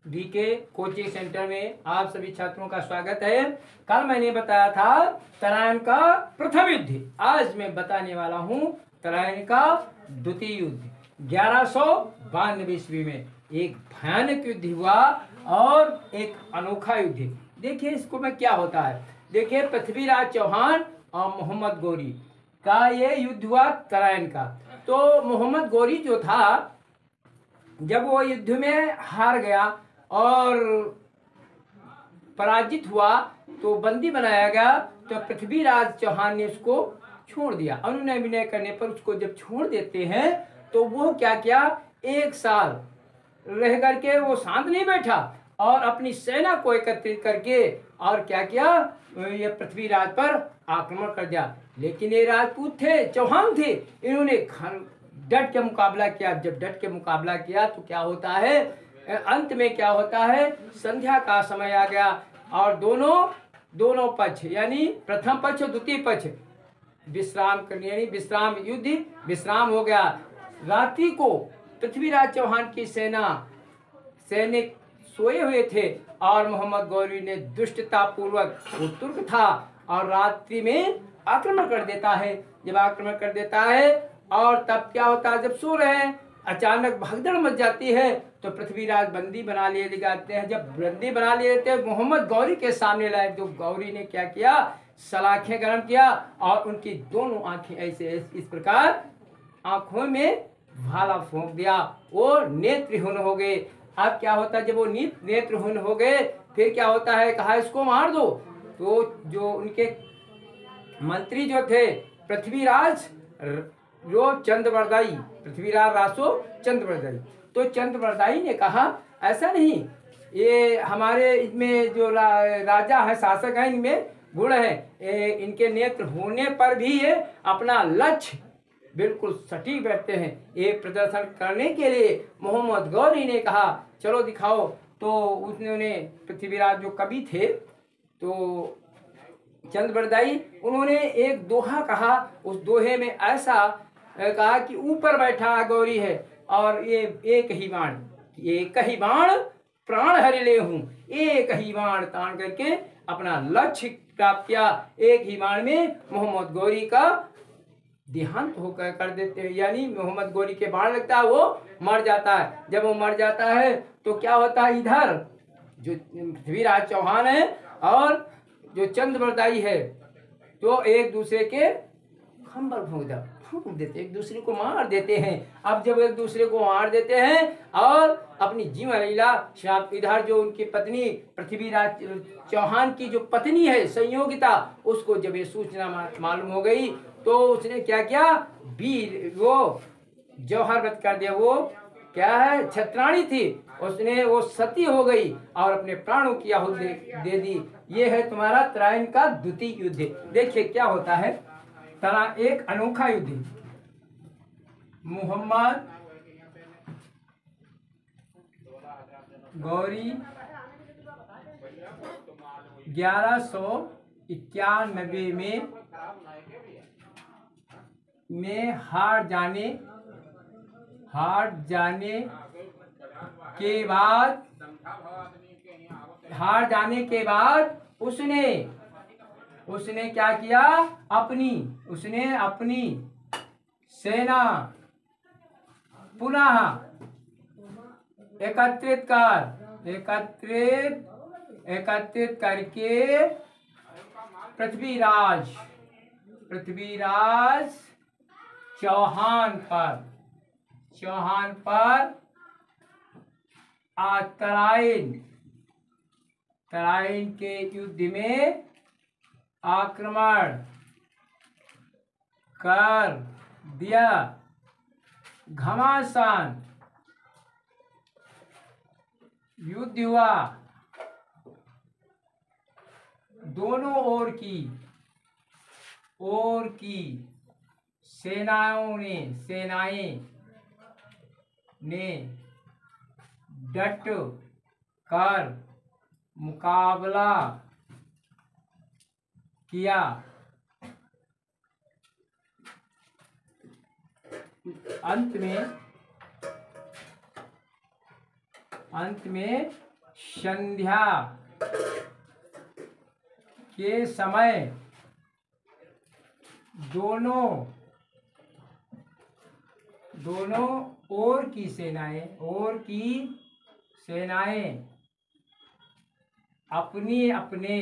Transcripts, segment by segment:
DK coaching centre में आप सभी छात्रों का स्वागत है। कल मैंने बताया था तराइन का प्रथम युद्ध, आज मैं बताने वाला हूँ तराइन का द्वितीय युद्ध। 1192 ईस्वी में एक भयानक युद्ध हुआ और एक अनोखा युद्ध। देखिए इसको में क्या होता है। देखिए पृथ्वीराज चौहान और मोहम्मद गौरी का ये युद्ध हुआ तराइन का। तो मोहम्मद गौरी जो था, जब वो युद्ध में हार गया और पराजित हुआ तो बंदी बनाया गया। तो पृथ्वीराज चौहान ने उसको छोड़ दिया। अनुनय विनय करने पर उसको जब छोड़ देते हैं तो वो क्या किया, 1 साल रह करके वो शांत नहीं बैठा और अपनी सेना को एकत्रित करके और क्या किया, ये पृथ्वीराज पर आक्रमण कर दिया। लेकिन ये राजपूत थे, चौहान थे, इन्होंने डट के मुकाबला किया। जब डट के मुकाबला किया तो क्या होता है, अंत में क्या होता है, संध्या का समय आ गया और दोनों पक्ष यानी प्रथम पक्ष और द्वितीय पक्ष विश्राम करने यानी विश्राम युद्ध विश्राम हो गया। रात्रि को पृथ्वीराज चौहान की सैनिक सोए हुए थे और मोहम्मद गौरी ने दुष्टता पूर्वक, वो तुर्क था और रात्रि में आक्रमण कर देता है। जब आक्रमण कर देता है और तब क्या होता है, जब सो रहे हैं अचानक भगदड़ मच जाती है तो पृथ्वीराज बंदी बना लिए जाते हैं। जब बंदी बना लिए थे मोहम्मद गौरी के सामने लाए तो गौरी ने क्या किया, सलाखें गर्म किया और उनकी दोनों आंखें ऐसे इस प्रकार आंखों में भाला फूंक दिया, वो नेत्रहीन हो गए। अब क्या होता है, जब वो नेत्रहीन हो गए फिर क्या होता है, कहा इसको मार दो। तो जो उनके मंत्री जो थे पृथ्वीराज रासो चंद्रवरदाई, तो चंद्रवरदाई ने कहा ऐसा नहीं, ये हमारे इसमें जो राजा है, शासक है, इनमें गुण है, इनके नेत्र होने पर भी ये अपना लक्ष्य बिल्कुल सटीक बैठते हैं। ये प्रदर्शन करने के लिए मोहम्मद गौरी ने कहा चलो दिखाओ। तो उन्होंने पृथ्वीराज जो कवि थे तो चंद्रवरदाई, उन्होंने एक दोहा कहा। उस दोहे में ऐसा कहा कि ऊपर बैठा गौरी है और ये एक ही बाण प्राण हरि ले हूं, एक ही बाण तान करके अपना लक्ष्य प्राप्त किया। एक ही बाण में मोहम्मद गौरी का देहांत होकर कर देते हैं, यानी मोहम्मद गौरी के बाण लगता है वो मर जाता है। जब वो मर जाता है तो क्या होता है, इधर जो पृथ्वीराज चौहान है और जो चंद्रवरदाई है तो एक दूसरे के खंबर फूंक देते, एक दूसरे को मार देते हैं। अब जब एक दूसरे को मार देते हैं और अपनी जीवन लीला, इधर जो उनकी पत्नी पृथ्वीराज चौहान की जो पत्नी है संयोगिता, उसको जब ये सूचना मालूम हो गई तो उसने क्या किया, वीर वो जौहर व्रत कर दिया। वो क्या है, छत्राणी थी, उसने वो सती हो गई और अपने प्राणों की आहुति दे दी। ये है तुम्हारा तराइन का द्वितीय युद्ध। देखिए क्या होता है, एक अनोखा युद्ध। मोहम्मद गौरी 1191 में हार जाने के बाद उसने क्या किया, उसने अपनी सेना पुनः एकत्रित करके पृथ्वीराज चौहान पर तराइन के युद्ध में आक्रमण कर दिया। घमासान युद्ध हुआ, दोनों ओर की सेनाएं ने डट कर मुकाबला किया। अंत में संध्या के समय दोनों ओर की सेनाएं अपने अपने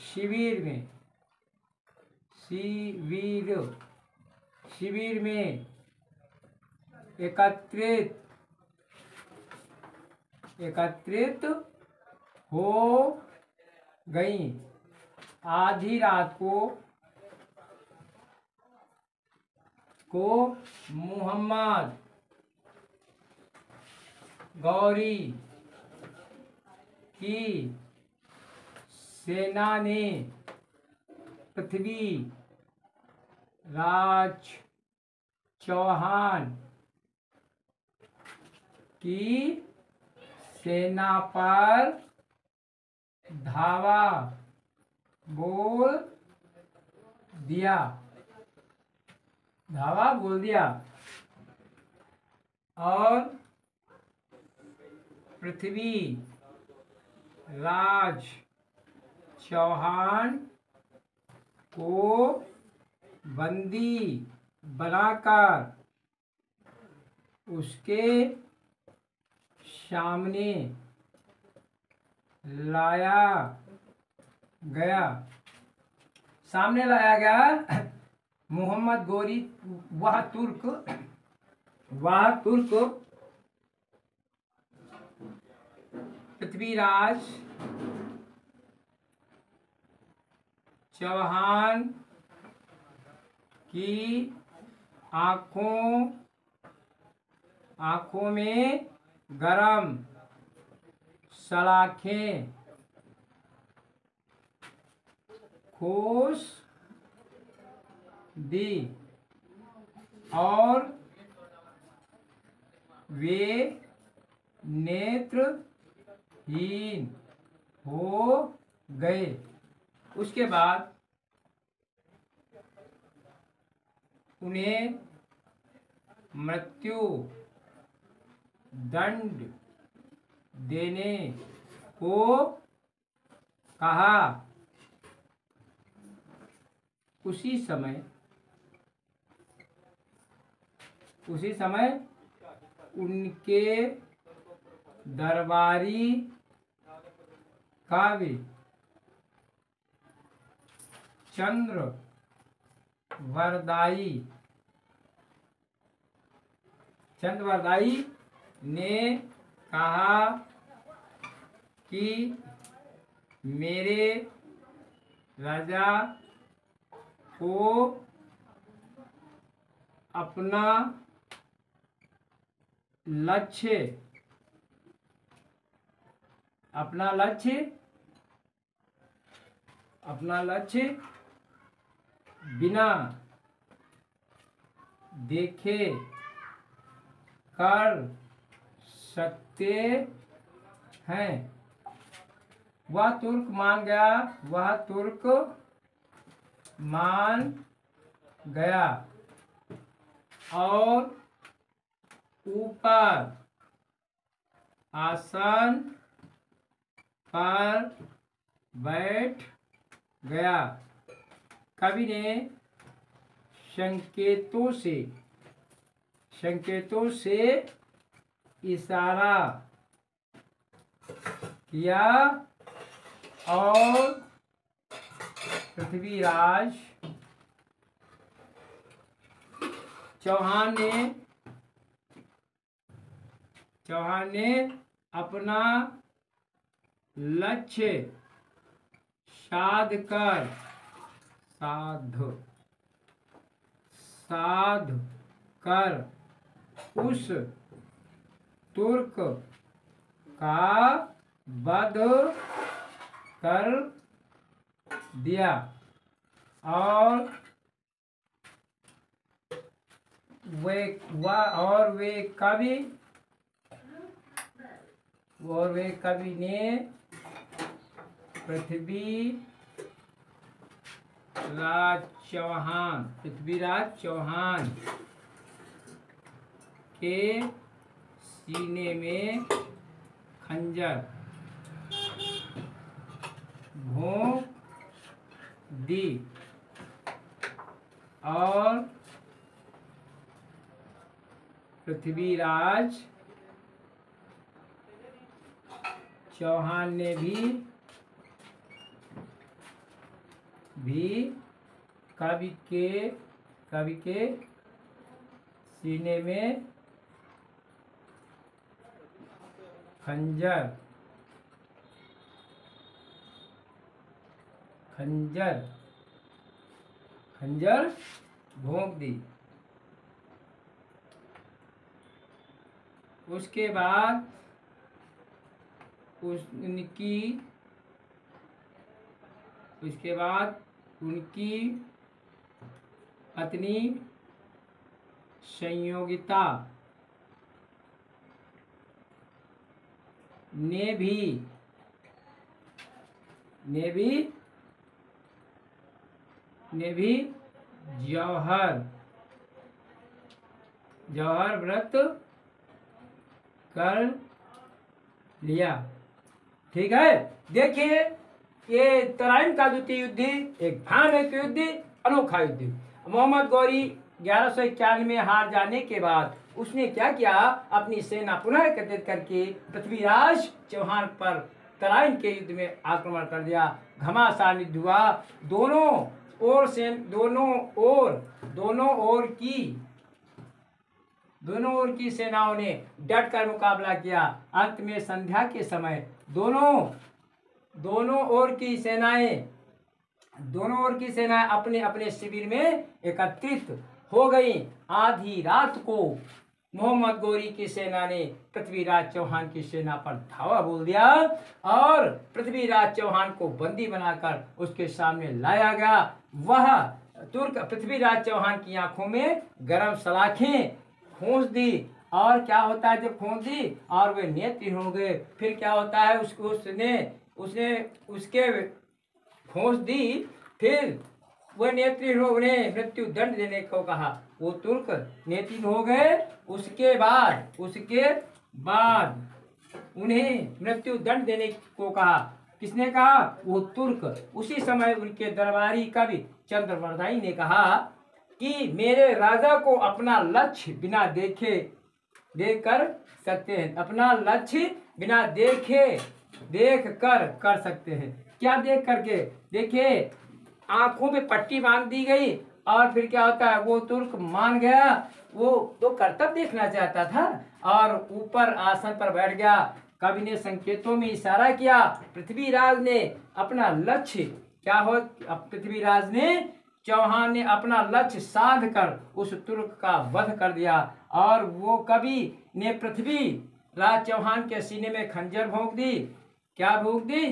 शिविर में एकत्रित हो गईं। आधी रात को मोहम्मद गौरी की सेना ने पृथ्वीराज चौहान की सेना पर धावा बोल दिया और पृथ्वीराज चौहान को बंदी बनाकर उसके सामने लाया गया। मोहम्मद गौरी वह तुर्क पृथ्वीराज चौहान की आंखों में गरम सलाखें खोस दी और वे नेत्रहीन हो गए। उसके बाद उन्हें मृत्यु दंड देने को कहा। उसी समय उनके दरबारी काव्य चंद्रवरदायी ने कहा कि मेरे राजा को अपना लक्ष्य बिना देखे कर सकते हैं। वह तुर्क मान गया और ऊपर आसन पर बैठ गया। कवि ने संकेतों से इशारा किया और पृथ्वीराज चौहान ने अपना लक्ष्य साध कर उस तुर्क का वध कर दिया और वे कवि ने पृथ्वीराज चौहान के सीने में खंजर भोंक दी और पृथ्वीराज चौहान ने भी कवि के सीने में खंजर भोंक दी। उसके बाद उनकी पत्नी संयोगिता ने भी जौहर व्रत कर लिया। ठीक है, देखिए ये तराइन का द्वितीय युद्ध एक भयानक युद्ध, अनोखा युद्ध। मोहम्मद गौरी 1191 में हार जाने के बाद उसने क्या किया, अपनी सेना पुनः एकत्रित करके पृथ्वीराज चौहान पर तराइन के युद्ध में आक्रमण कर दिया। घमासान युद्ध हुआ। दोनों ओर की सेनाओं ने डट कर मुकाबला किया। अंत में संध्या के समय दोनों ओर की सेनाएं अपने अपने शिविर में एकत्रित हो गई। आधी रात को मोहम्मद गौरी की सेना ने पृथ्वीराज चौहान की सेना पर धावा बोल दिया और पृथ्वीराज चौहान को बंदी बनाकर उसके सामने लाया गया। वह तुर्क पृथ्वीराज चौहान की आंखों में गरम सलाखें खोस दी। और क्या होता है जब खोस दी और वे नेत्रहीन हो गए, फिर क्या होता है, उसने उसके खोस दी, फिर वह नेत्रहीन हो, उन्हें मृत्यु दंड देने को कहा। वो तुर्क नेत्रहीन हो गए। उसके बाद उन्हें मृत्यु दंड देने को कहा। किसने कहा? वो तुर्क। उसी समय उनके दरबारी कवि चंद्रवरदाई ने कहा कि मेरे राजा को अपना लक्ष्य बिना देख कर सकते हैं। क्या देख करके? देखिए, आंखों में पट्टी बांध दी गई और फिर क्या होता है, वो तुर्क मान गया। वो तो कर्तव्य देखना चाहता था और ऊपर आसन पर बैठ गया। कवि ने संकेतों में इशारा किया। पृथ्वीराज चौहान ने अपना लक्ष्य साध कर उस तुर्क का वध कर दिया और वो कवि ने पृथ्वीराज चौहान के सीने में खंजर भोंक दी। क्या भोंक दी?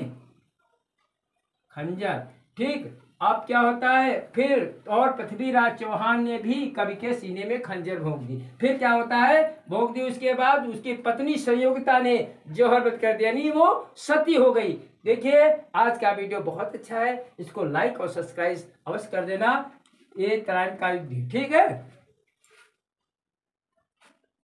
खंजर। ठीक, अब क्या होता है फिर, और पृथ्वीराज चौहान ने भी कवि के सीने में खंजर भोंक दी। फिर क्या होता है, भोंक दी। उसके बाद उसकी पत्नी संयोगिता ने जौहर व्रत कर दिया, यानी वो सती हो गई। देखिए, आज का वीडियो बहुत अच्छा है, इसको लाइक और सब्सक्राइब अवश्य कर देना। ये तराइन का युद्ध, ठीक है।